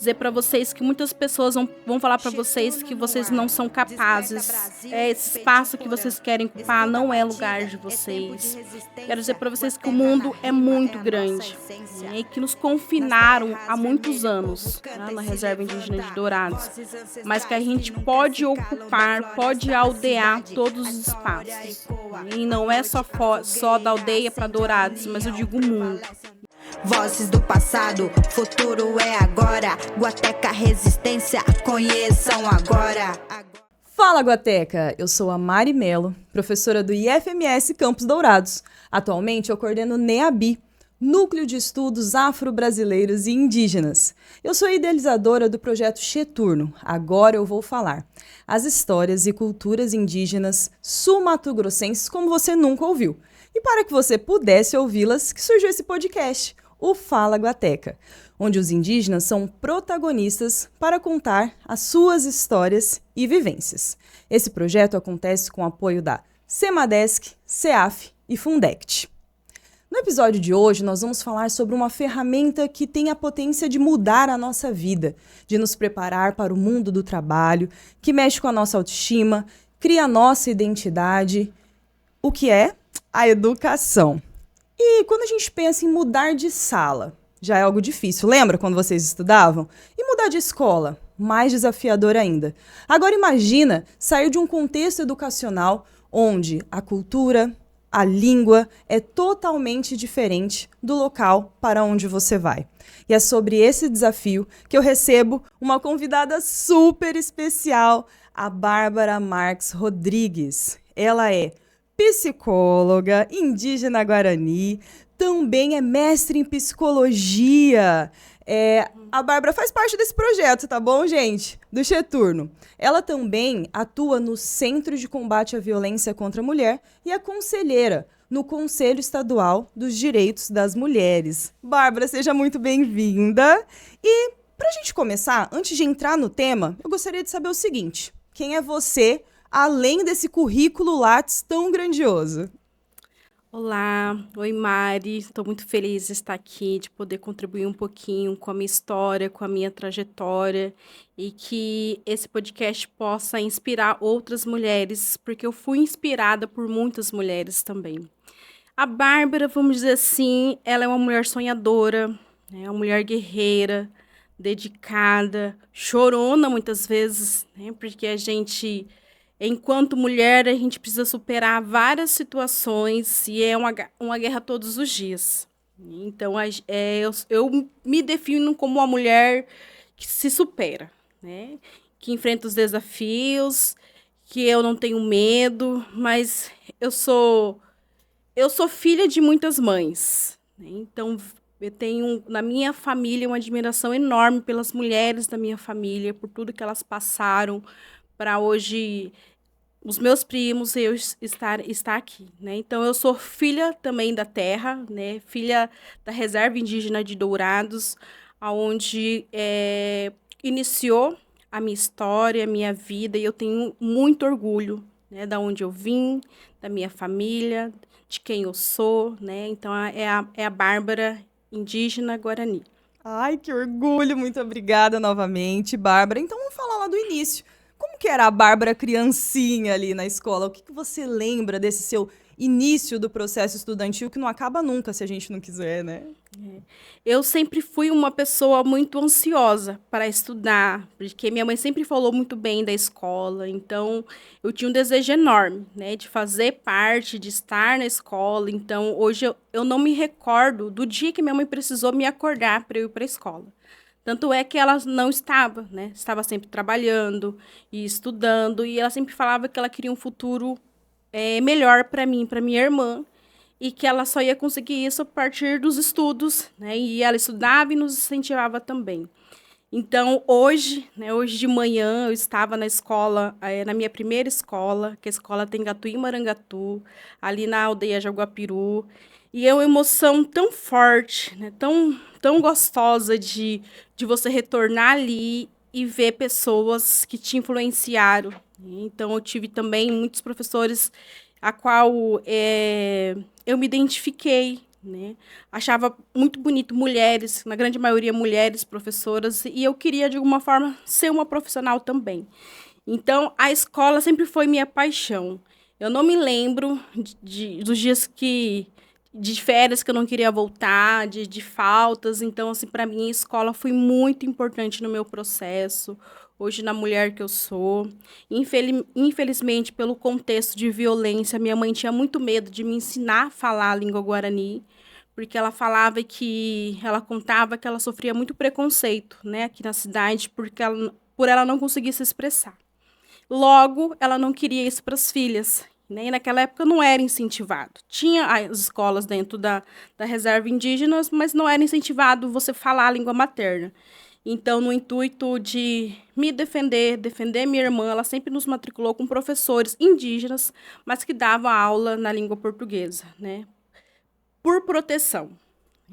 dizer para vocês que muitas pessoas vão falar para vocês que vocês não são capazes. Esse espaço que vocês querem ocupar não é lugar de vocês. Quero dizer para vocês que o mundo é muito grande, né, e que nos confinaram há muitos anos, né, na Reserva Indígena de Dourados, mas que a gente pode ocupar, pode aldear todos os espaços. E não é só da aldeia para Dourados, mas eu digo o mundo. Vozes do passado, futuro é agora. Guateca Resistência, conheçam agora. Fala, Guateca! Eu sou a Mari Melo, professora do IFMS Campos Dourados. Atualmente eu coordeno NEABI, Núcleo de Estudos Afro-Brasileiros e Indígenas. Eu sou idealizadora do projeto Cheturno. Agora eu vou falar as histórias e culturas indígenas sul-mato-grossenses como você nunca ouviu. E para que você pudesse ouvi-las, que surgiu esse podcast, o Fala Guateca, onde os indígenas são protagonistas para contar as suas histórias e vivências. Esse projeto acontece com o apoio da Semadesc, SEAF e Fundect. No episódio de hoje, nós vamos falar sobre uma ferramenta que tem a potência de mudar a nossa vida, de nos preparar para o mundo do trabalho, que mexe com a nossa autoestima, cria a nossa identidade. O que é? A educação. E quando a gente pensa em mudar de sala, já é algo difícil. Lembra quando vocês estudavam? E mudar de escola? Mais desafiador ainda. Agora imagina sair de um contexto educacional onde a cultura, a língua é totalmente diferente do local para onde você vai. E é sobre esse desafio que eu recebo uma convidada super especial, a Bárbara Marques Rodrigues. Ela é psicóloga, indígena guarani, também é mestre em psicologia. A Bárbara faz parte desse projeto, tá bom, gente? Do Cheturno. Ela também atua no Centro de Combate à Violência contra a Mulher e é conselheira no Conselho Estadual dos Direitos das Mulheres. Bárbara, seja muito bem-vinda. E, para a gente começar, antes de entrar no tema, eu gostaria de saber o seguinte: quem é você, além desse currículo Lattes tão grandioso? Olá, oi Mari, estou muito feliz de estar aqui, de poder contribuir um pouquinho com a minha história, com a minha trajetória e que esse podcast possa inspirar outras mulheres, porque eu fui inspirada por muitas mulheres também. A Bárbara, vamos dizer assim, ela é uma mulher sonhadora, né, uma mulher guerreira, dedicada, chorona muitas vezes, né, porque a gente... Enquanto mulher, a gente precisa superar várias situações e é uma guerra todos os dias. Então, eu me defino como uma mulher que se supera, né? Que enfrenta os desafios, que eu não tenho medo, mas eu sou filha de muitas mães, né? Então, eu tenho na minha família uma admiração enorme pelas mulheres da minha família, por tudo que elas passaram para hoje os meus primos e eu estar aqui, né? Então, eu sou filha também da terra, né? Filha da Reserva Indígena de Dourados, onde iniciou a minha história, a minha vida, e eu tenho muito orgulho, né? Da onde eu vim, da minha família, de quem eu sou, né? Então, é a Bárbara indígena Guarani. Ai, que orgulho! Muito obrigada novamente, Bárbara. Então, vamos falar lá do início. Como que era a Bárbara criancinha ali na escola? O que você lembra desse seu início do processo estudantil que não acaba nunca, se a gente não quiser, né? Eu sempre fui uma pessoa muito ansiosa para estudar, porque minha mãe sempre falou muito bem da escola, então eu tinha um desejo enorme, né, de fazer parte, de estar na escola. Então, hoje eu não me recordo do dia que minha mãe precisou me acordar para eu ir para a escola. Tanto é que ela não estava, né? Estava sempre trabalhando e estudando, e ela sempre falava que ela queria um futuro melhor para mim, para minha irmã, e que ela só ia conseguir isso a partir dos estudos, né? E ela estudava e nos incentivava também. Então, hoje, né, hoje de manhã, eu estava na escola, na minha primeira escola, que a escola tem Gatuí Marangatu, ali na aldeia Jaguapiru, e é uma emoção tão forte, né, tão gostosa de você retornar ali e ver pessoas que te influenciaram. Então, eu tive também muitos professores a qual eu me identifiquei, né? Achava muito bonito mulheres, na grande maioria mulheres professoras, e eu queria, de alguma forma, ser uma profissional também. Então, a escola sempre foi minha paixão. Eu não me lembro dos dias de férias que eu não queria voltar, de faltas. Então, assim, para mim, a escola foi muito importante no meu processo, hoje na mulher que eu sou. Infelizmente, pelo contexto de violência, minha mãe tinha muito medo de me ensinar a falar a língua guarani, porque ela contava que ela sofria muito preconceito, né, aqui na cidade, por ela não conseguir se expressar. Logo, ela não queria isso para as filhas, né? E naquela época não era incentivado. Tinha as escolas dentro da reserva indígenas, mas não era incentivado você falar a língua materna. Então, no intuito de me defender minha irmã, ela sempre nos matriculou com professores indígenas, mas que davam aula na língua portuguesa, né? Por proteção.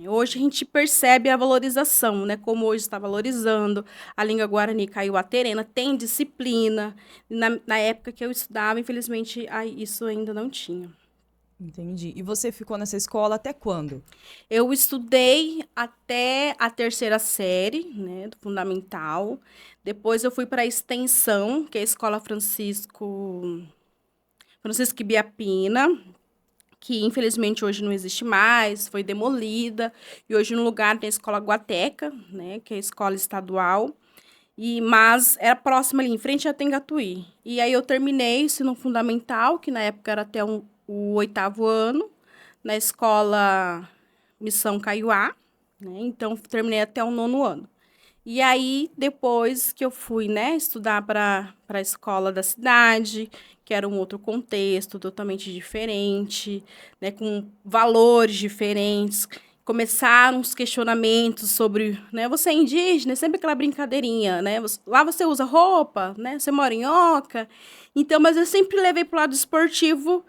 Hoje a gente percebe a valorização, né? Como hoje está valorizando. A língua guarani caiu a terena, tem disciplina. Na época que eu estudava, infelizmente, isso ainda não tinha. Entendi. E você ficou nessa escola até quando? Eu estudei até a 3ª série, né, do fundamental. Depois eu fui para a extensão, que é a Escola Francisco Ibiapina, que infelizmente hoje não existe mais, foi demolida, e hoje no lugar tem a Escola Guateca, né, que é a escola estadual, mas era próxima ali, em frente a Tengatuí. E aí eu terminei o ensino fundamental, que na época era até o 8º ano, na escola Missão Kaiowá, né, então terminei até o 9º ano. E aí, depois que eu fui, né, estudar para a escola da cidade, que era um outro contexto totalmente diferente, né, com valores diferentes, começaram os questionamentos sobre, né, você é indígena, é sempre aquela brincadeirinha, né, lá você usa roupa, né, você mora em Oca. Então, mas eu sempre levei para o lado esportivo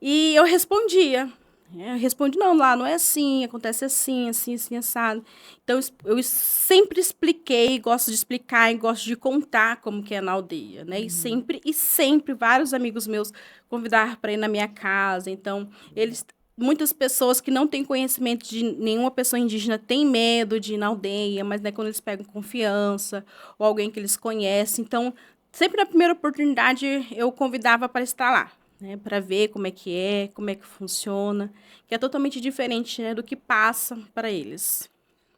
e eu respondia. Eu respondi, não, lá não é assim, acontece assim, assim, assim, assado. Então, eu sempre expliquei, gosto de explicar e gosto de contar como que é na aldeia, né? E sempre, vários amigos meus convidaram para ir na minha casa. Então, muitas pessoas que não têm conhecimento de nenhuma pessoa indígena têm medo de ir na aldeia, mas, né, quando eles pegam confiança ou alguém que eles conhecem. Então, sempre na primeira oportunidade, eu convidava para estar lá, né, para ver como é que funciona, que é totalmente diferente, né, do que passa para eles.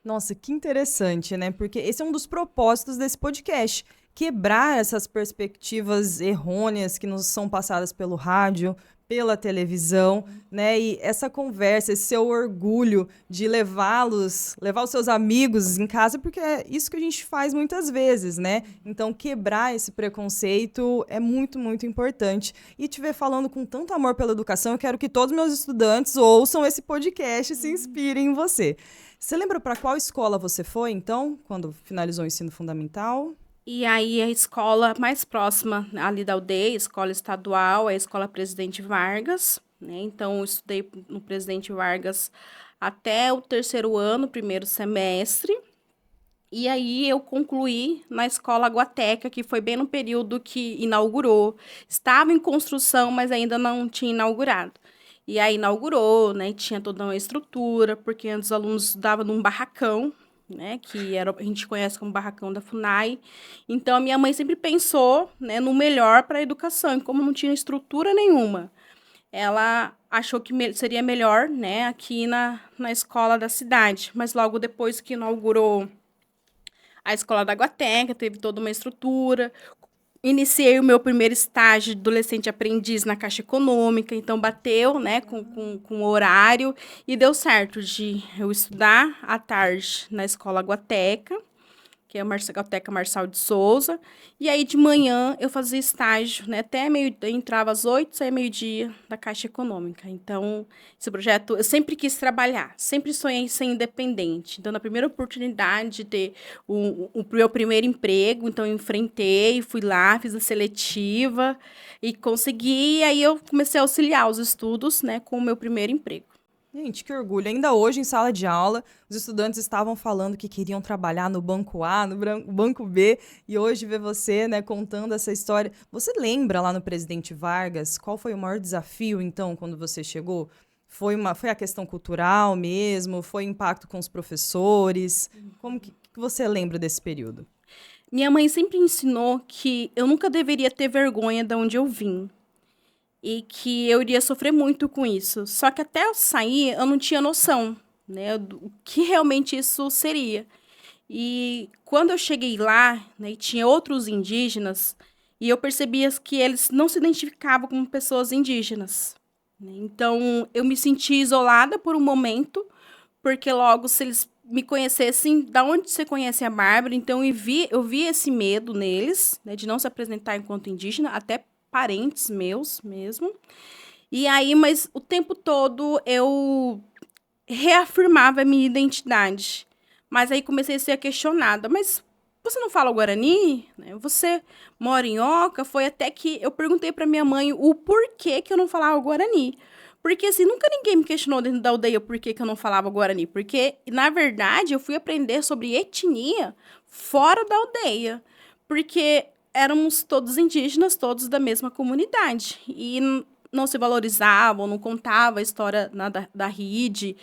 Nossa, que interessante, né? Porque esse é um dos propósitos desse podcast. Quebrar essas perspectivas errôneas que nos são passadas pelo rádio, pela televisão, né? E essa conversa, esse seu orgulho de levar os seus amigos em casa, porque é isso que a gente faz muitas vezes, né? Então, quebrar esse preconceito é muito, muito importante. E te ver falando com tanto amor pela educação, eu quero que todos os meus estudantes ouçam esse podcast e se inspirem em você. Você lembra para qual escola você foi, então, quando finalizou o ensino fundamental? E aí a escola mais próxima ali da aldeia, a escola estadual, é a escola Presidente Vargas, né? Então, eu estudei no Presidente Vargas até o 3º ano, 1º semestre. E aí eu concluí na escola Guateca, que foi bem no período que inaugurou. Estava em construção, mas ainda não tinha inaugurado. E aí inaugurou, né? Tinha toda uma estrutura, porque antes os alunos estudavam num barracão, né, a gente conhece como barracão da FUNAI. Então, a minha mãe sempre pensou, né, no melhor para a educação. E como não tinha estrutura nenhuma, ela achou que seria melhor, né, aqui na escola da cidade. Mas logo depois que inaugurou a escola da Guateca, teve toda uma estrutura. Iniciei o meu primeiro estágio de adolescente aprendiz na Caixa Econômica, então bateu, né, com o horário e deu certo de eu estudar à tarde na escola Guateca, que é a Guateca Marçal de Souza, e aí de manhã eu fazia estágio, né, até meio-dia, entrava às 8, saía meio-dia da Caixa Econômica. Então, esse projeto, eu sempre quis trabalhar, sempre sonhei em ser independente. Então, na primeira oportunidade de ter o meu primeiro emprego, então eu enfrentei, fui lá, fiz a seletiva e consegui, e aí eu comecei a auxiliar os estudos, né, com o meu primeiro emprego. Gente, que orgulho. Ainda hoje, em sala de aula, os estudantes estavam falando que queriam trabalhar no banco A, no banco B, e hoje ver você, né, contando essa história. Você lembra lá no Presidente Vargas qual foi o maior desafio, então, quando você chegou? Foi a questão cultural mesmo? Foi impacto com os professores? Como que você lembra desse período? Minha mãe sempre ensinou que eu nunca deveria ter vergonha de onde eu vim. E que eu iria sofrer muito com isso. Só que até eu sair, eu não tinha noção, né, do que realmente isso seria. E quando eu cheguei lá, né, e tinha outros indígenas, e eu percebia que eles não se identificavam como pessoas indígenas, né? Então, eu me senti isolada por um momento, porque logo, se eles me conhecessem, da onde você conhece a Bárbara? Então, eu vi esse medo neles, né, de não se apresentar enquanto indígena, até parentes meus mesmo. E aí, mas o tempo todo eu reafirmava a minha identidade. Mas aí comecei a ser questionada. Mas você não fala o Guarani? Né? Você mora em Oca? Foi até que eu perguntei para minha mãe o porquê que eu não falava o Guarani. Porque, assim, nunca ninguém me questionou dentro da aldeia por que eu não falava Guarani. Porque, na verdade, eu fui aprender sobre etnia fora da aldeia. Porque éramos todos indígenas, todos da mesma comunidade. E não se valorizavam, não contava a história da RID.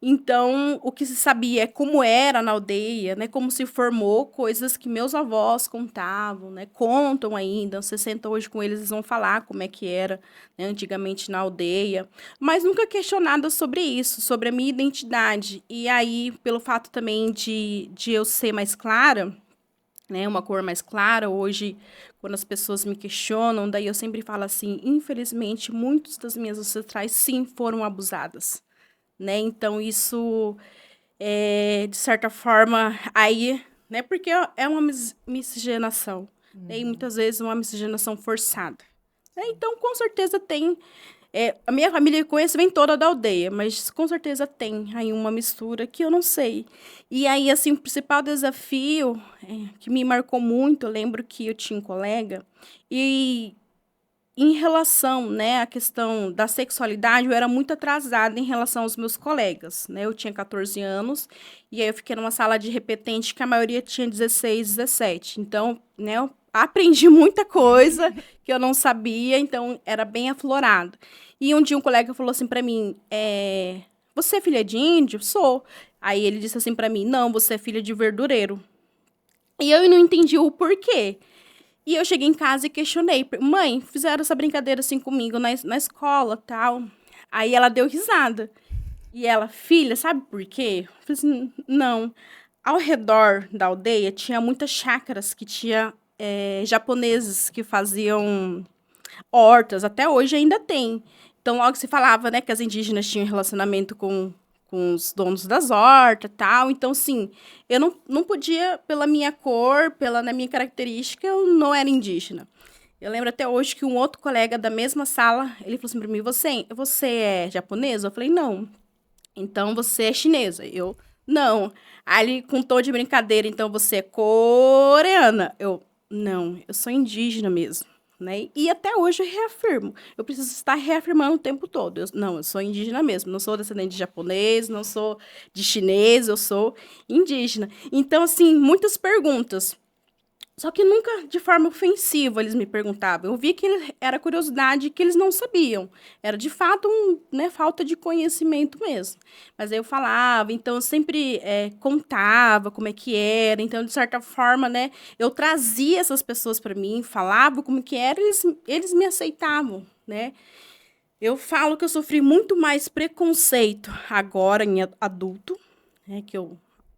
Então, o que se sabia é como era na aldeia, né? Como se formou, coisas que meus avós contavam, né? Contam ainda. Você senta hoje com eles, eles vão falar como é que era, né, antigamente na aldeia. Mas nunca questionada sobre isso, sobre a minha identidade. E aí, pelo fato também de eu ser mais clara, né, uma cor mais clara. Hoje, quando as pessoas me questionam, daí eu sempre falo assim, infelizmente, muitas das minhas ancestrais, sim, foram abusadas, né? Então, isso, de certa forma, aí, né, porque é uma miscigenação, né, e muitas vezes uma miscigenação forçada. Né? Então, com certeza tem. A minha família que conheço vem toda da aldeia, mas com certeza tem aí uma mistura que eu não sei. E aí, assim, o principal desafio que me marcou muito, eu lembro que eu tinha um colega, e em relação, né, à questão da sexualidade, eu era muito atrasada em relação aos meus colegas, né? Eu tinha 14 anos, e aí eu fiquei numa sala de repetente que a maioria tinha 16, 17. Então, né, eu aprendi muita coisa que eu não sabia, então era bem aflorado. E um dia um colega falou assim para mim, você é filha de índio? Sou. Aí ele disse assim para mim, não, você é filha de verdureiro. E eu não entendi o porquê. E eu cheguei em casa e questionei, mãe, fizeram essa brincadeira assim comigo na escola, tal. Aí ela deu risada. E ela, filha, sabe por quê? Eu falei assim, não. Ao redor da aldeia tinha muitas chácaras que tinha japoneses que faziam hortas, até hoje ainda tem. Então, logo se falava, né, que as indígenas tinham relacionamento com os donos das hortas e tal. Então, sim, eu não podia, pela minha cor, na minha característica, eu não era indígena. Eu lembro até hoje que um outro colega da mesma sala, ele falou assim para mim, você é japonesa? Eu falei, não. Então, você é chinesa? Eu, não. Aí ele, com tom de brincadeira, então, você é coreana? Eu, não, eu sou indígena mesmo. Né? E até hoje eu reafirmo. Eu preciso estar reafirmando o tempo todo. Eu sou indígena mesmo. Não sou descendente de japonês, não sou de chinês, eu sou indígena. Então, assim, muitas perguntas. Só que nunca de forma ofensiva eles me perguntavam. Eu vi que era curiosidade que eles não sabiam. Era, de fato, falta de conhecimento mesmo. Mas aí eu falava, então eu sempre contava como é que era. Então, de certa forma, né, eu trazia essas pessoas para mim, falava como que era, eles me aceitavam, né? Eu falo que eu sofri muito mais preconceito agora, em adulto, né, que eu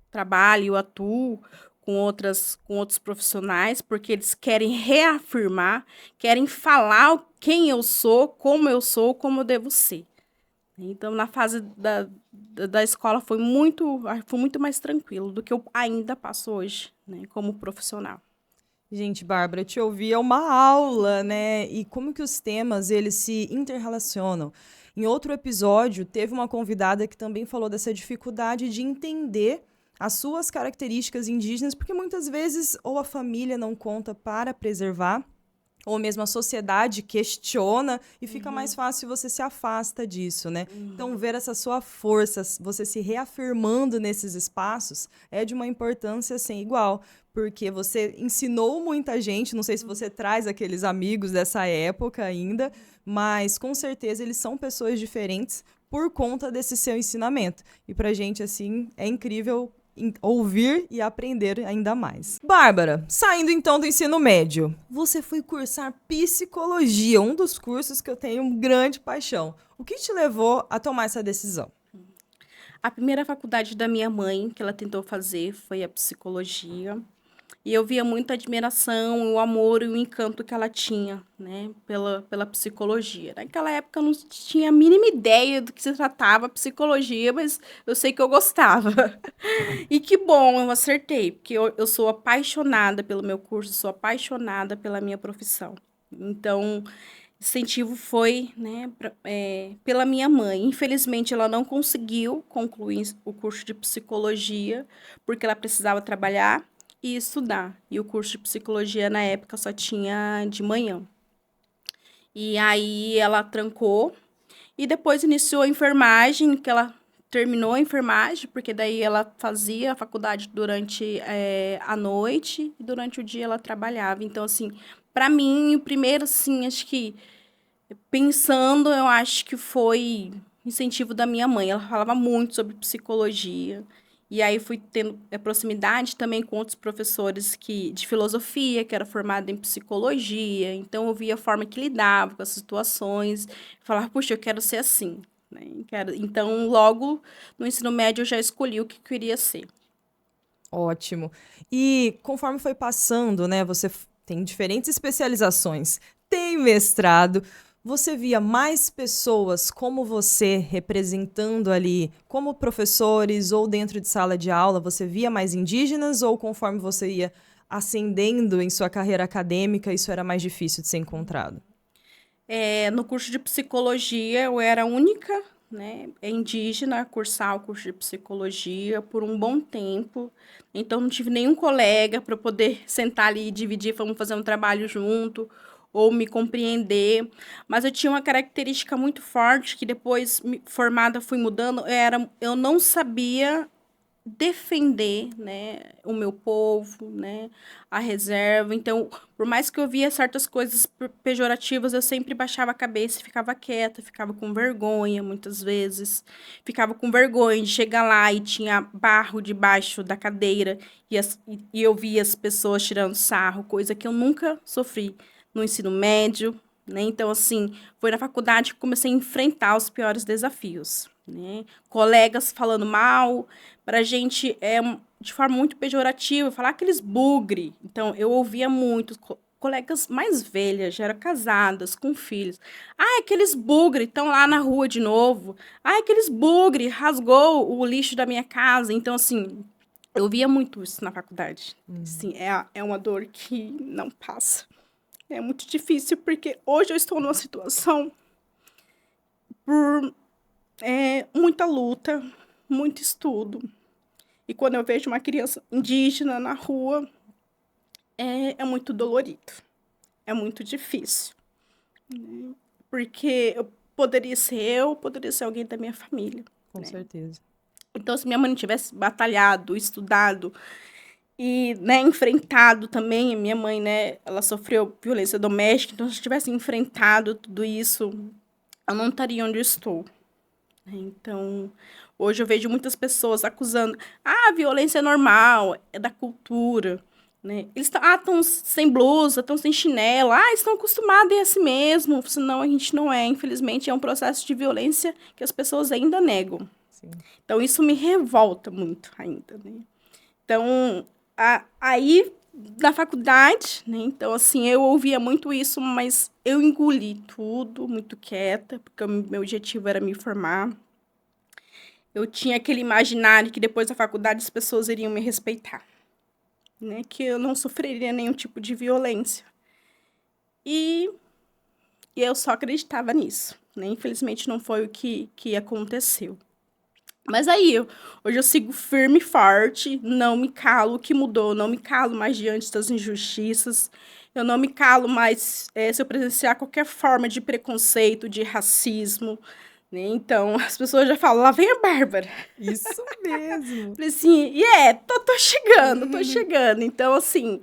trabalho, eu atuo com outros profissionais, porque eles querem reafirmar, querem falar quem eu sou, como eu devo ser. Então, na fase da escola foi muito mais tranquilo do que eu ainda passo hoje, né, como profissional. Gente, Bárbara, te ouvir é uma aula, né? E como que os temas, eles se interrelacionam. Em outro episódio, teve uma convidada que também falou dessa dificuldade de entender as suas características indígenas, porque muitas vezes ou a família não conta para preservar, ou mesmo a sociedade questiona e fica mais fácil e você se afasta disso, né? Então, ver essa sua força, você se reafirmando nesses espaços, é de uma importância sem igual, porque você ensinou muita gente, não sei se você traz aqueles amigos dessa época ainda, mas com certeza eles são pessoas diferentes, por conta desse seu ensinamento. E pra gente, assim, é incrível ouvir e aprender ainda mais. Bárbara, saindo então do ensino médio, você foi cursar psicologia, um dos cursos que eu tenho grande paixão. O que te levou a tomar essa decisão? A primeira faculdade da minha mãe que ela tentou fazer foi a psicologia. E eu via muita admiração, o amor e o encanto que ela tinha, né, pela psicologia. Naquela época eu não tinha a mínima ideia do que se tratava a psicologia, mas eu sei que eu gostava. E que bom, eu acertei, porque eu sou apaixonada pelo meu curso, sou apaixonada pela minha profissão. Então, incentivo foi, né, pela minha mãe. Infelizmente, ela não conseguiu concluir o curso de psicologia, porque ela precisava trabalhar e estudar. E o curso de psicologia, na época, só tinha de manhã. E aí, ela trancou. E depois iniciou a enfermagem, que ela terminou a enfermagem, porque daí ela fazia a faculdade durante a noite e durante o dia ela trabalhava. Então, assim, para mim, o primeiro, assim, acho que pensando, eu acho que foi incentivo da minha mãe. Ela falava muito sobre psicologia. E aí fui tendo proximidade também com outros professores de filosofia, que era formado em psicologia. Então eu via a forma que lidava com as situações. Falava, puxa, eu quero ser assim. Né? Então, logo no ensino médio, eu já escolhi o que queria ser. Ótimo. E conforme foi passando, né, você tem diferentes especializações, tem mestrado, você via mais pessoas como você representando ali, como professores ou dentro de sala de aula, você via mais indígenas ou conforme você ia ascendendo em sua carreira acadêmica, isso era mais difícil de ser encontrado? No curso de psicologia, eu era a única, né, indígena a cursar o curso de psicologia por um bom tempo. Então, não tive nenhum colega para poder sentar ali e dividir, vamos fazer um trabalho junto, ou me compreender. Mas eu tinha uma característica muito forte, que depois, formada, fui mudando, eu não sabia defender, né, o meu povo, né, a reserva. Então, por mais que eu via certas coisas pejorativas, eu sempre baixava a cabeça e ficava quieta, ficava com vergonha, muitas vezes. Ficava com vergonha de chegar lá e tinha barro debaixo da cadeira e eu via as pessoas tirando sarro, coisa que eu nunca sofri no ensino médio, né? Então, assim, foi na faculdade que comecei a enfrentar os piores desafios, né? Colegas falando mal, para a gente de forma muito pejorativa, falar aqueles bugre. Então, eu ouvia muito, colegas mais velhas, já eram casadas, com filhos. Ah, aqueles bugre estão lá na rua de novo. Ah, aqueles bugre rasgou o lixo da minha casa. Então, assim, eu via muito isso na faculdade. Sim, é uma dor que não passa. É muito difícil, porque hoje eu estou numa situação por muita luta, muito estudo. E quando eu vejo uma criança indígena na rua, é muito dolorido. É muito difícil. Né? Porque poderia ser alguém da minha família. Com né? certeza. Então, se minha mãe não tivesse batalhado, estudado e, né, enfrentado também, minha mãe, né, ela sofreu violência doméstica, então se eu tivesse enfrentado tudo isso, eu não estaria onde eu estou. Então, hoje eu vejo muitas pessoas acusando, a violência é normal, é da cultura, né? Eles estão sem blusa, estão sem chinelo, estão acostumados a ir assim mesmo, senão a gente não é. Infelizmente, é um processo de violência que as pessoas ainda negam. Sim. Então, isso me revolta muito ainda, né? Então, aí, na faculdade, né? Então, assim, eu ouvia muito isso, mas eu engoli tudo, muito quieta, porque o meu objetivo era me formar. Eu tinha aquele imaginário que depois da faculdade as pessoas iriam me respeitar, né? Que eu não sofreria nenhum tipo de violência. E eu só acreditava nisso, né? Infelizmente, não foi o que aconteceu. Mas aí, hoje eu sigo firme e forte, não me calo o que mudou, não me calo mais diante das injustiças, eu não me calo mais se eu presenciar qualquer forma de preconceito, de racismo, né? Então, as pessoas já falam, lá vem a Bárbara. Isso mesmo. Falei assim, tô chegando, tô chegando. Então, assim,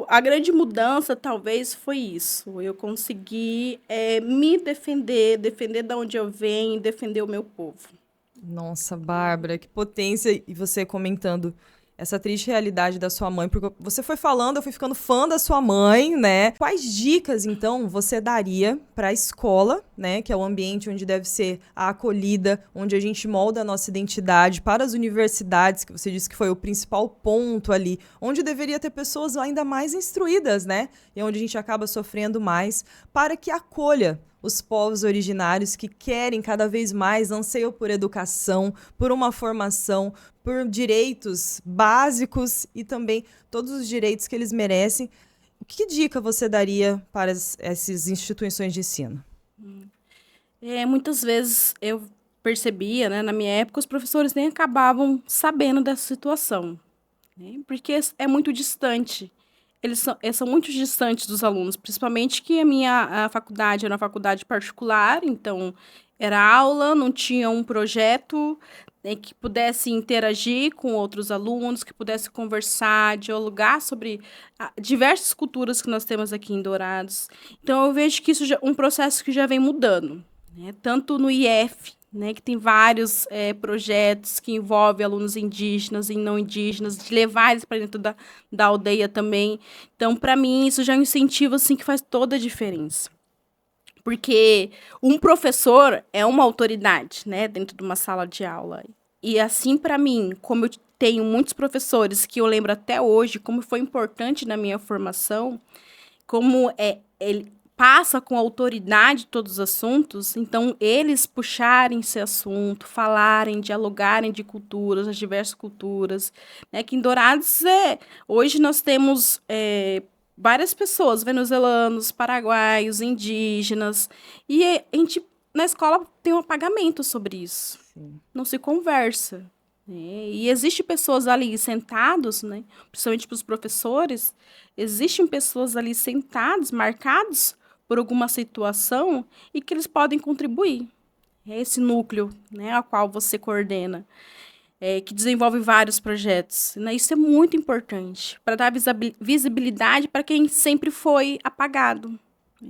a grande mudança talvez foi isso. Eu consegui me defender de onde eu venho, defender o meu povo. Nossa, Bárbara, que potência. E você comentando essa triste realidade da sua mãe, porque você foi falando, eu fui ficando fã da sua mãe, né? Quais dicas, então, você daria para a escola, né? Que é o ambiente onde deve ser a acolhida, onde a gente molda a nossa identidade, para as universidades, que você disse que foi o principal ponto ali, onde deveria ter pessoas ainda mais instruídas, né? E onde a gente acaba sofrendo mais, para que acolha os povos originários que querem cada vez mais, anseiam por educação, por uma formação, por direitos básicos e também todos os direitos que eles merecem. Que dica você daria para essas instituições de ensino? Muitas vezes eu percebia, né, na minha época, os professores nem acabavam sabendo dessa situação, né, porque é muito distante. Eles são muito distantes dos alunos, principalmente que a faculdade era uma faculdade particular, então era aula, não tinha um projeto, né, que pudesse interagir com outros alunos, que pudesse conversar, dialogar sobre diversas culturas que nós temos aqui em Dourados. Então, eu vejo que isso é um processo que já vem mudando, né, tanto no IF, né, que tem vários projetos que envolvem alunos indígenas e não indígenas, de levar eles para dentro da aldeia também. Então, para mim, isso já é um incentivo assim, que faz toda a diferença. Porque um professor é uma autoridade, né, dentro de uma sala de aula. E assim, para mim, como eu tenho muitos professores que eu lembro até hoje, como foi importante na minha formação, como ele passa com autoridade todos os assuntos, então eles puxarem esse assunto, falarem, dialogarem de culturas, as diversas culturas, né? Que em Dourados hoje nós temos várias pessoas, venezuelanos, paraguaios, indígenas, e a gente na escola tem um apagamento sobre isso. Sim. Não se conversa. E existem pessoas ali sentados, né, principalmente para os professores, existem pessoas ali sentados, marcados por alguma situação e que eles podem contribuir. É esse núcleo, né, a qual você coordena, que desenvolve vários projetos. Né? Isso é muito importante para dar visibilidade para quem sempre foi apagado.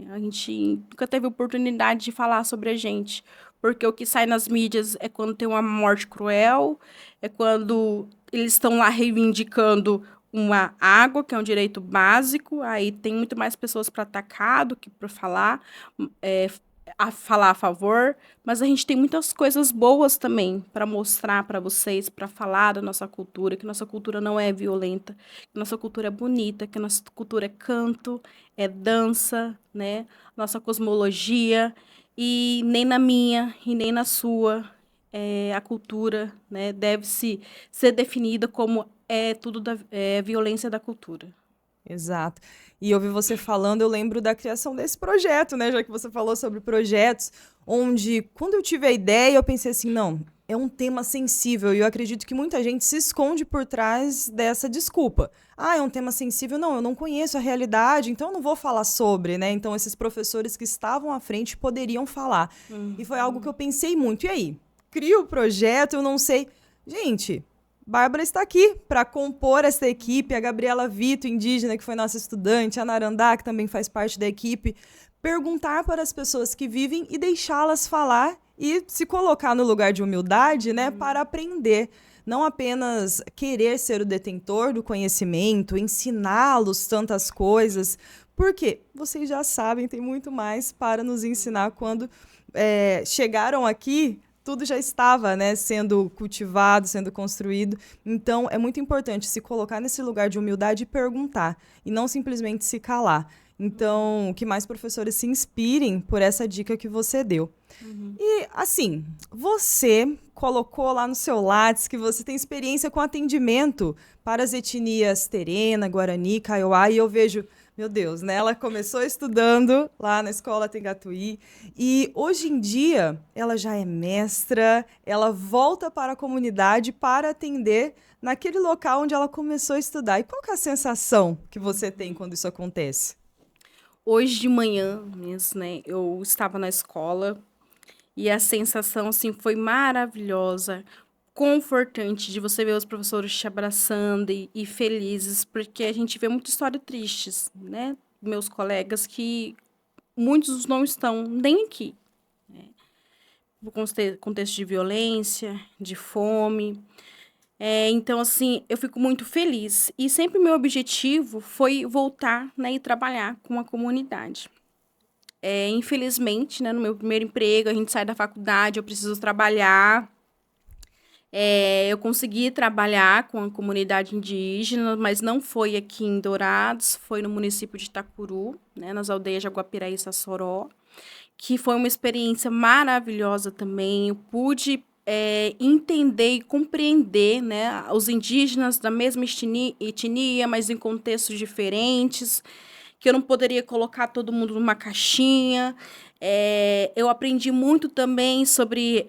A gente nunca teve oportunidade de falar sobre a gente, porque o que sai nas mídias é quando tem uma morte cruel, é quando eles estão lá reivindicando uma água, que é um direito básico, aí tem muito mais pessoas para atacar do que para falar, falar a favor, mas a gente tem muitas coisas boas também para mostrar para vocês, para falar da nossa cultura, que nossa cultura não é violenta, que nossa cultura é bonita, que nossa cultura é canto, é dança, né? Nossa cosmologia, e nem na minha e nem na sua a cultura, né, deve ser definida como tudo violência da cultura. Exato. E ouvir você falando, eu lembro da criação desse projeto, né? Já que você falou sobre projetos, onde, quando eu tive a ideia, eu pensei assim, não, é um tema sensível, e eu acredito que muita gente se esconde por trás dessa desculpa. Ah, é um tema sensível? Não, eu não conheço a realidade, então eu não vou falar sobre, né? Então, esses professores que estavam à frente poderiam falar. E foi algo que eu pensei muito. E aí? Crio o projeto, eu não sei... Gente... Bárbara está aqui para compor essa equipe, a Gabriela Vito, indígena, que foi nossa estudante, a Narandá, que também faz parte da equipe, perguntar para as pessoas que vivem e deixá-las falar e se colocar no lugar de humildade, né, para aprender. Não apenas querer ser o detentor do conhecimento, ensiná-los tantas coisas, porque vocês já sabem, tem muito mais para nos ensinar quando chegaram aqui. Tudo já estava, né, sendo cultivado, sendo construído. Então, é muito importante se colocar nesse lugar de humildade e perguntar, e não simplesmente se calar. Então, que mais professores se inspirem por essa dica que você deu. E, assim, você colocou lá no seu Lattes que você tem experiência com atendimento para as etnias Terena, Guarani, Kaiowá, e eu vejo... Meu Deus, né? Ela começou estudando lá na escola Tengatuí e hoje em dia ela já é mestra, ela volta para a comunidade para atender naquele local onde ela começou a estudar. E qual que é a sensação que você tem quando isso acontece? Hoje de manhã mesmo, né? Eu estava na escola E a sensação, assim, foi maravilhosa, confortante de você ver os professores te abraçando e felizes, porque a gente vê muita história tristes, né? Meus colegas que muitos não estão nem aqui, por contexto de violência, de fome. Então, assim, eu fico muito feliz. E sempre meu objetivo foi voltar, né, e trabalhar com a comunidade. Infelizmente, né, no meu primeiro emprego, a gente sai da faculdade, eu preciso trabalhar. Eu consegui trabalhar com a comunidade indígena, mas não foi aqui em Dourados, foi no município de Itacuru, né, nas aldeias de Aguapiraí e Sassoró, que foi uma experiência maravilhosa também. Eu pude entender e compreender, né, os indígenas da mesma etnia, mas em contextos diferentes, que eu não poderia colocar todo mundo numa caixinha. Eu aprendi muito também sobre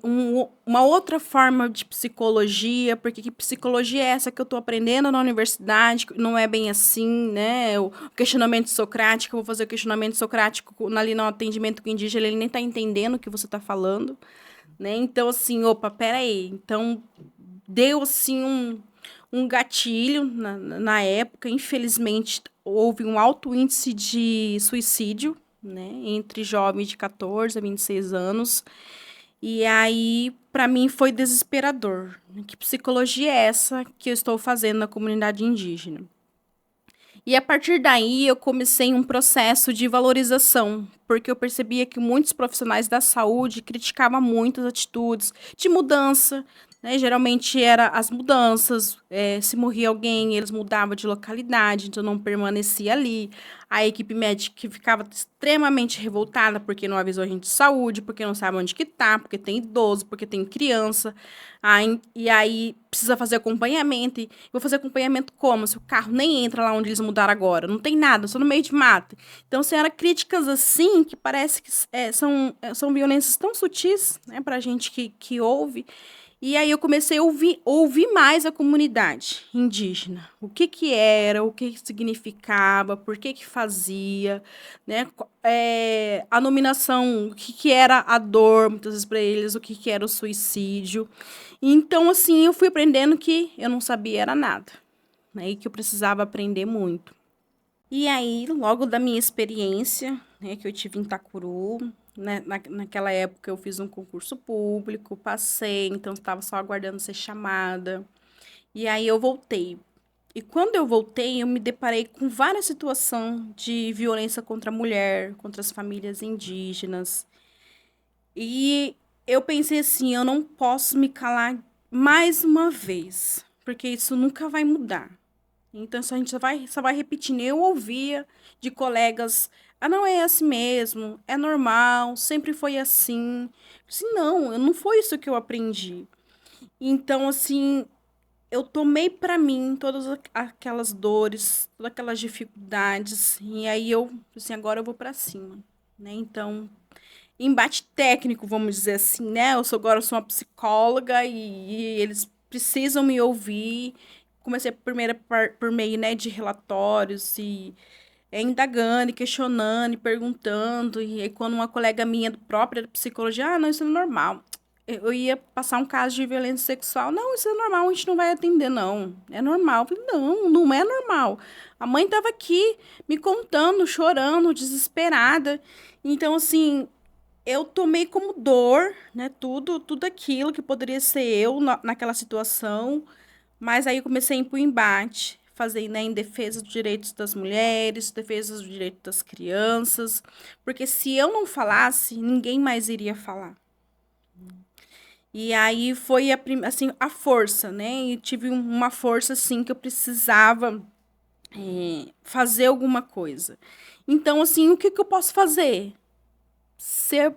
uma outra forma de psicologia, porque que psicologia é essa que eu estou aprendendo na universidade, não é bem assim, né? O questionamento socrático, eu vou fazer o questionamento socrático ali no atendimento com o indígena, ele nem está entendendo o que você está falando, né? Então, assim, opa, peraí. Então, deu, assim, um gatilho na época. Infelizmente, houve um alto índice de suicídio, né, entre jovens de 14 a 26 anos. E aí, para mim, foi desesperador. Que psicologia é essa que eu estou fazendo na comunidade indígena? E a partir daí, eu comecei um processo de valorização, porque eu percebia que muitos profissionais da saúde criticavam muito as atitudes de mudança, né? Geralmente era as mudanças, se morria alguém, eles mudavam de localidade, então não permanecia ali. A equipe médica ficava extremamente revoltada porque não avisou a gente de saúde, porque não sabe onde que tá, porque tem idoso, porque tem criança. E aí precisa fazer acompanhamento. E vou fazer acompanhamento como? Se o carro nem entra lá onde eles mudaram agora, não tem nada, só no meio de mato. Então, se eram críticas assim, que parece que são violências tão sutis, né, pra gente que ouve. E aí eu comecei a ouvir mais a comunidade indígena. O que era, o que significava, por que fazia, né? A nominação, o que era a dor, muitas vezes para eles, o que era o suicídio. Então, assim, eu fui aprendendo que eu não sabia era nada, né? E que eu precisava aprender muito. E aí, logo da minha experiência, né, que eu tive em Itacuru, né, naquela época eu fiz um concurso público, passei, então estava só aguardando ser chamada. E aí eu voltei. E quando eu voltei, eu me deparei com várias situações de violência contra a mulher, contra as famílias indígenas. E eu pensei assim, eu não posso me calar mais uma vez, porque isso nunca vai mudar. Então, a gente só vai repetindo. Eu ouvia de colegas, não é assim mesmo, é normal, sempre foi assim. Assim, não foi isso que eu aprendi. Então, assim, eu tomei para mim todas aquelas dores, todas aquelas dificuldades, e aí assim, agora eu vou para cima, né? Então, embate técnico, vamos dizer assim, né? Agora eu sou uma psicóloga e eles precisam me ouvir. Comecei primeiro por meio, né, de relatórios e indagando, e questionando, e perguntando. E aí, quando uma colega minha própria da psicologia, não, isso é normal. Eu ia passar um caso de violência sexual. Não, isso é normal, a gente não vai atender, não. É normal. Eu falei, não é normal. A mãe estava aqui me contando, chorando, desesperada. Então, assim, eu tomei como dor, né, tudo aquilo que poderia ser eu naquela situação, mas aí eu comecei a ir para o embate, fazer, né, em defesa dos direitos das mulheres, defesa dos direitos das crianças, porque se eu não falasse, ninguém mais iria falar. E aí foi assim, a força, né, e tive uma força, assim, que eu precisava fazer alguma coisa. Então, assim, o que eu posso fazer? Ser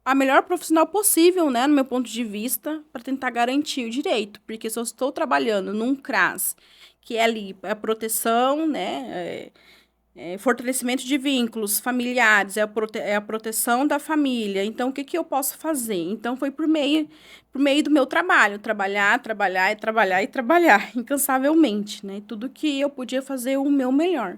a melhor profissional possível, né, no meu ponto de vista, para tentar garantir o direito. Porque se eu estou trabalhando num CRAS, que é ali a proteção, né, fortalecimento de vínculos familiares, é a proteção da família. Então, o que eu posso fazer? Então, foi por meio do meu trabalho, trabalhar, e trabalhar, e trabalhar, incansavelmente, né, tudo que eu podia fazer o meu melhor.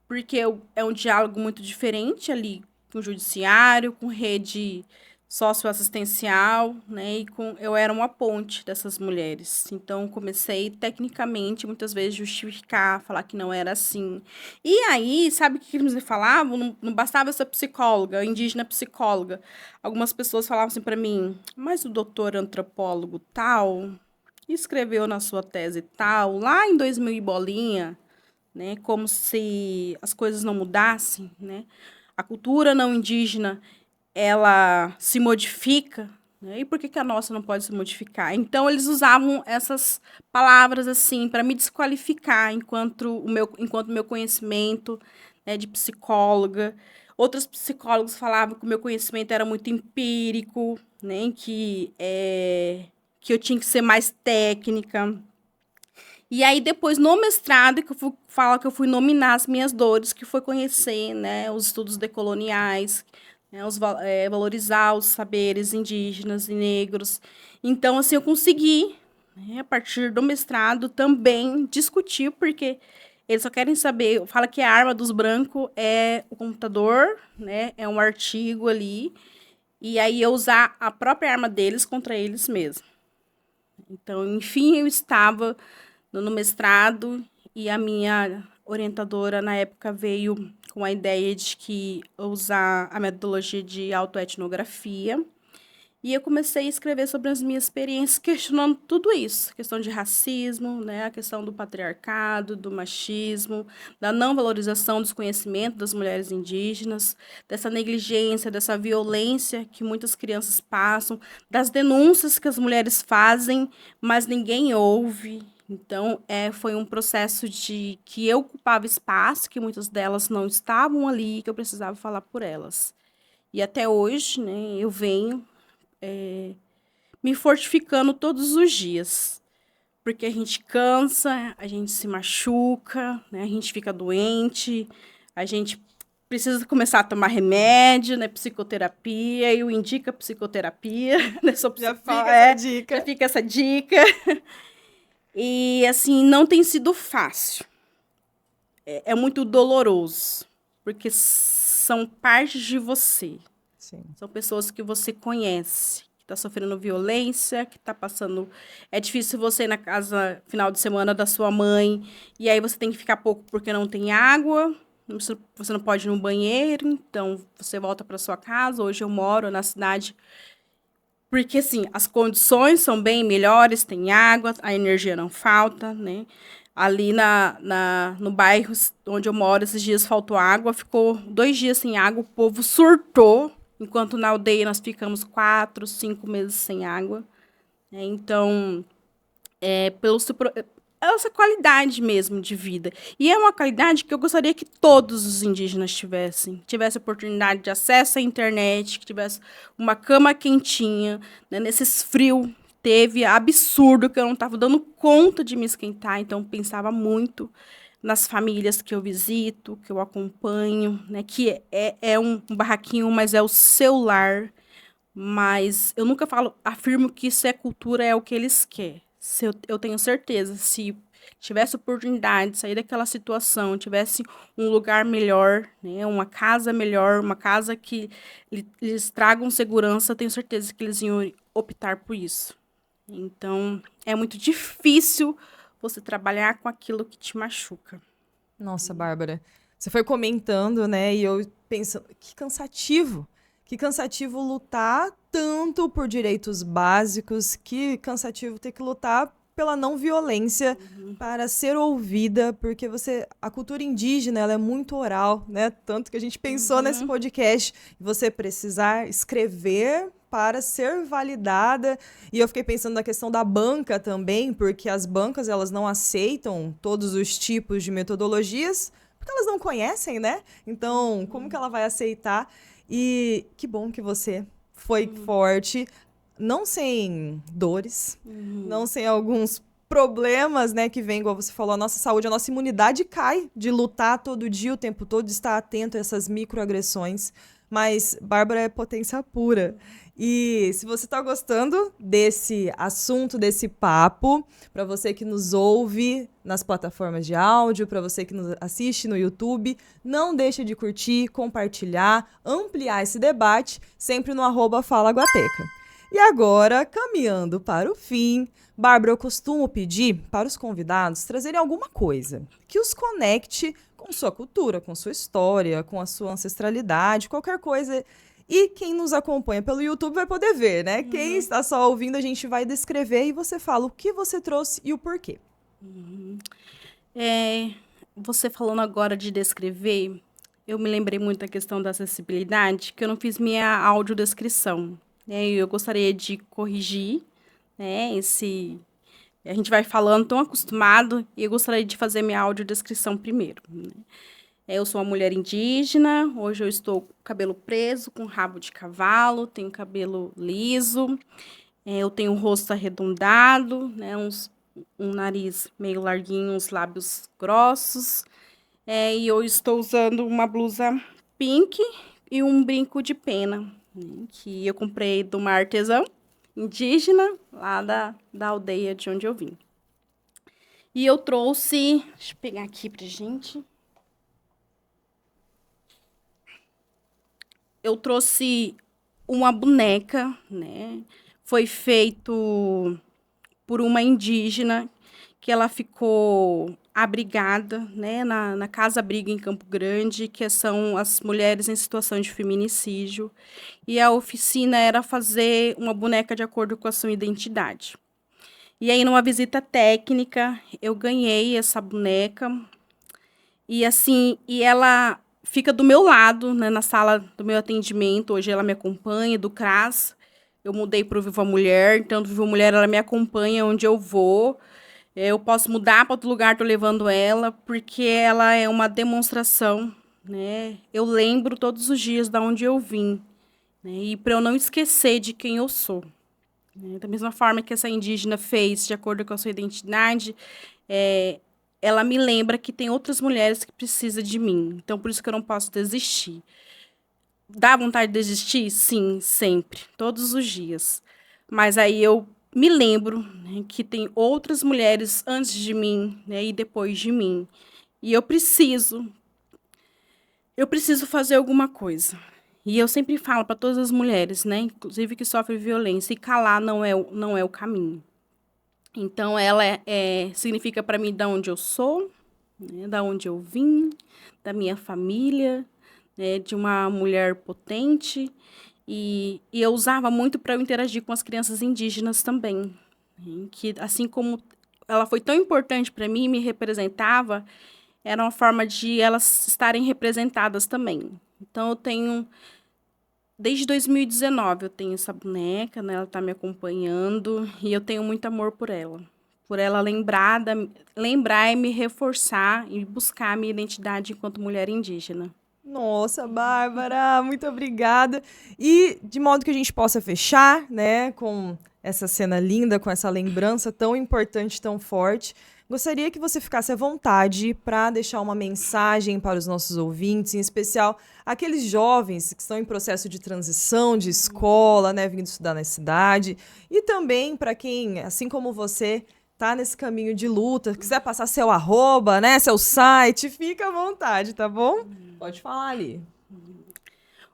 Porque é um diálogo muito diferente ali com o judiciário, com rede socioassistencial, né? E eu era uma ponte dessas mulheres. Então, comecei tecnicamente, muitas vezes, justificar, falar que não era assim. E aí, sabe o que eles me falavam? Não bastava ser psicóloga, indígena psicóloga. Algumas pessoas falavam assim para mim, mas o doutor antropólogo tal escreveu na sua tese tal, lá em 2000 e bolinha, né? Como se as coisas não mudassem, né? A cultura não indígena ela se modifica, né? E por que a nossa não pode se modificar? Então, eles usavam essas palavras assim para me desqualificar enquanto meu conhecimento, né, de psicóloga. Outros psicólogos falavam que o meu conhecimento era muito empírico, né, que eu tinha que ser mais técnica. E aí, depois, no mestrado, fala que eu fui nominar as minhas dores, que foi conhecer, né, os estudos decoloniais, né, valorizar os saberes indígenas e negros. Então, assim, eu consegui, né, a partir do mestrado, também discutir, porque eles só querem saber, fala que a arma dos brancos é o computador, né, é um artigo ali, e aí eu usar a própria arma deles contra eles mesmos. Então, enfim, eu estava no mestrado e a minha orientadora, na época, veio com a ideia de que eu usar a metodologia de autoetnografia. E eu comecei a escrever sobre as minhas experiências, questionando tudo isso. Questão de racismo, né? A questão do patriarcado, do machismo, da não valorização dos conhecimentos das mulheres indígenas, dessa negligência, dessa violência que muitas crianças passam, das denúncias que as mulheres fazem, mas ninguém ouve. Então, foi um processo de que eu ocupava espaço, que muitas delas não estavam ali, que eu precisava falar por elas. E até hoje, né, eu venho me fortificando todos os dias. Porque a gente cansa, a gente se machuca, né? A gente fica doente, a gente precisa começar a tomar remédio, né? Psicoterapia, eu indico a psicoterapia. Né? Já fica essa dica. Já fica essa dica. E, assim, não tem sido fácil. É muito doloroso, porque são partes de você. Sim. São pessoas que você conhece, que está sofrendo violência, que está passando... É difícil você ir na casa final de semana da sua mãe, e aí você tem que ficar pouco porque não tem água, você não pode ir no banheiro, então você volta para sua casa. Hoje eu moro na cidade, porque, assim, as condições são bem melhores, tem água, a energia não falta, né? Ali no bairro onde eu moro, esses dias faltou água, ficou 2 dias sem água, o povo surtou, enquanto na aldeia nós ficamos 4, 5 meses sem água. Então, essa qualidade mesmo de vida. E é uma qualidade que eu gostaria que todos os indígenas tivessem. Tivesse oportunidade de acesso à internet, que tivesse uma cama quentinha, né? Nesses frios teve absurdo, que eu não estava dando conta de me esquentar, então pensava muito nas famílias que eu visito, que eu acompanho, né? Que é um barraquinho, mas é o seu lar. Mas eu nunca afirmo que isso é cultura, é o que eles querem. Eu tenho certeza, se tivesse oportunidade de sair daquela situação, tivesse um lugar melhor, né, uma casa melhor, uma casa que lhes tragam segurança, tenho certeza que eles iam optar por isso. Então, é muito difícil você trabalhar com aquilo que te machuca. Nossa, Bárbara, você foi comentando, né, e eu pensando, que cansativo lutar tanto por direitos básicos, que cansativo ter que lutar pela não violência para ser ouvida, porque a cultura indígena, ela é muito oral, né? Tanto que a gente pensou nesse podcast, você precisar escrever para ser validada. E eu fiquei pensando na questão da banca também, porque as bancas, elas não aceitam todos os tipos de metodologias, porque elas não conhecem, né? Então, como que ela vai aceitar? E que bom que você foi forte, não sem dores, não sem alguns problemas, né, que vem, igual você falou, a nossa saúde, a nossa imunidade cai de lutar todo dia, o tempo todo, de estar atento a essas microagressões. Mas Bárbara é potência pura. E se você está gostando desse assunto, desse papo, para você que nos ouve nas plataformas de áudio, para você que nos assiste no YouTube, não deixe de curtir, compartilhar, ampliar esse debate, sempre no @FalaGuateca. E agora, caminhando para o fim, Bárbara, eu costumo pedir para os convidados trazerem alguma coisa que os conecte com sua cultura, com sua história, com a sua ancestralidade, qualquer coisa. E quem nos acompanha pelo YouTube vai poder ver, né? Quem está só ouvindo, a gente vai descrever e você fala o que você trouxe e o porquê. Você falando agora de descrever, eu me lembrei muito da questão da acessibilidade, que eu não fiz minha audiodescrição, né? E eu gostaria de corrigir, né? A gente vai falando tão acostumado, e eu gostaria de fazer minha audiodescrição primeiro, né? Eu sou uma mulher indígena, hoje eu estou com cabelo preso, com rabo de cavalo, tenho cabelo liso, eu tenho um rosto arredondado, né, um nariz meio larguinho, uns lábios grossos, e eu estou usando uma blusa pink e um brinco de pena, né, que eu comprei de uma artesã indígena lá da aldeia de onde eu vim. E eu trouxe, deixa eu pegar aqui pra gente. Eu trouxe uma boneca, né? Foi feito por uma indígena que ela ficou abrigada, né, na Casa Abrigo em Campo Grande, que são as mulheres em situação de feminicídio. E a oficina era fazer uma boneca de acordo com a sua identidade. E aí, numa visita técnica, eu ganhei essa boneca. E assim, ela fica do meu lado, né, na sala do meu atendimento. Hoje ela me acompanha, do CRAS. Eu mudei para o Viva Mulher, então do Viva Mulher ela me acompanha onde eu vou. Eu posso mudar para outro lugar, estou levando ela, porque ela é uma demonstração, né? Eu lembro todos os dias de onde eu vim, né? E para eu não esquecer de quem eu sou, né? Da mesma forma que essa indígena fez, de acordo com a sua identidade, ela me lembra que tem outras mulheres que precisam de mim. Então, por isso que eu não posso desistir. Dá vontade de desistir? Sim, sempre. Todos os dias. Mas aí eu me lembro, né, que tem outras mulheres antes de mim, né, e depois de mim. E eu preciso fazer alguma coisa. E eu sempre falo para todas as mulheres, né, inclusive que sofrem violência, e calar não é o caminho. Então, ela significa para mim da onde eu sou, né, da onde eu vim, da minha família, né, de uma mulher potente. E eu usava muito para eu interagir com as crianças indígenas também, né, que assim como ela foi tão importante para mim, me representava, era uma forma de elas estarem representadas também. Então, eu tenho... Desde 2019 eu tenho essa boneca, né? Ela está me acompanhando e eu tenho muito amor por ela. Por ela lembrar e me reforçar e buscar a minha identidade enquanto mulher indígena. Nossa, Bárbara, muito obrigada. E de modo que a gente possa fechar, né, com essa cena linda, com essa lembrança tão importante, tão forte, gostaria que você ficasse à vontade para deixar uma mensagem para os nossos ouvintes, em especial aqueles jovens que estão em processo de transição de escola, né, vindo estudar na cidade, e também para quem, assim como você, tá nesse caminho de luta, quiser passar seu @, né, seu site, fica à vontade, tá bom? Pode falar ali.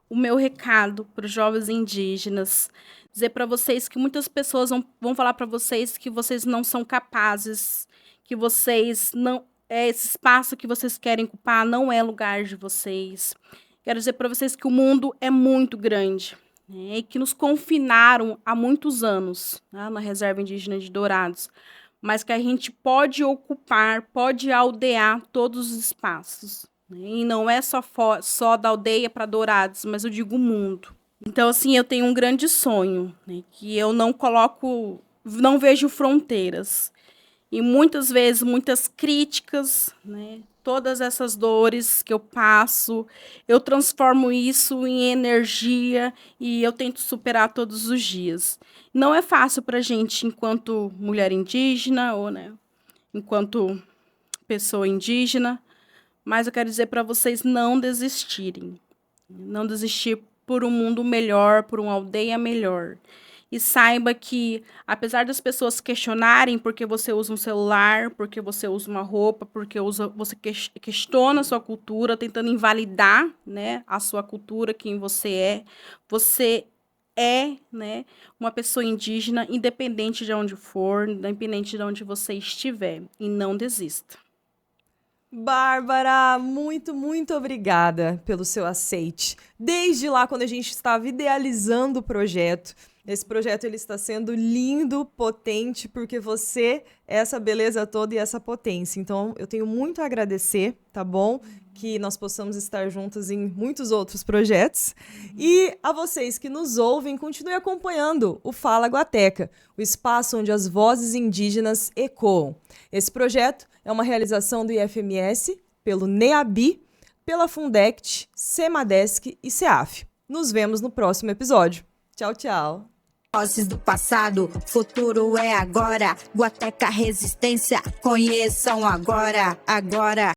O meu recado para os jovens indígenas, dizer para vocês que muitas pessoas vão falar para vocês que vocês não são capazes, que vocês não... esse espaço que vocês querem ocupar não é lugar de vocês. Quero dizer para vocês que o mundo é muito grande, né, e que nos confinaram há muitos anos, né, na Reserva Indígena de Dourados, mas que a gente pode ocupar, pode aldear todos os espaços, né, e não é só da aldeia para Dourados, mas eu digo o mundo. Então, assim, eu tenho um grande sonho, né, que eu não vejo fronteiras. E muitas vezes, muitas críticas, né, todas essas dores que eu passo, eu transformo isso em energia e eu tento superar todos os dias. Não é fácil para a gente, enquanto mulher indígena ou, né, enquanto pessoa indígena, mas eu quero dizer para vocês não desistirem. Não desistir por um mundo melhor, por uma aldeia melhor. E saiba que, apesar das pessoas questionarem porque você usa um celular, porque você usa uma roupa, porque você questiona a sua cultura, tentando invalidar, né, a sua cultura, quem você é, né, uma pessoa indígena, independente de onde for, independente de onde você estiver. E não desista. Bárbara, muito, muito obrigada pelo seu aceite. Desde lá, quando a gente estava idealizando o projeto, esse projeto ele está sendo lindo, potente, porque você é essa beleza toda e essa potência. Então, eu tenho muito a agradecer, tá bom? Que nós possamos estar juntas em muitos outros projetos. E a vocês que nos ouvem, continue acompanhando o Fala Guateca, o espaço onde as vozes indígenas ecoam. Esse projeto é uma realização do IFMS, pelo NEABI, pela Fundect, Semadesc e CEAF. Nos vemos no próximo episódio. Tchau, tchau. Vozes do passado, futuro é agora. Guateca Resistência, conheçam agora, agora.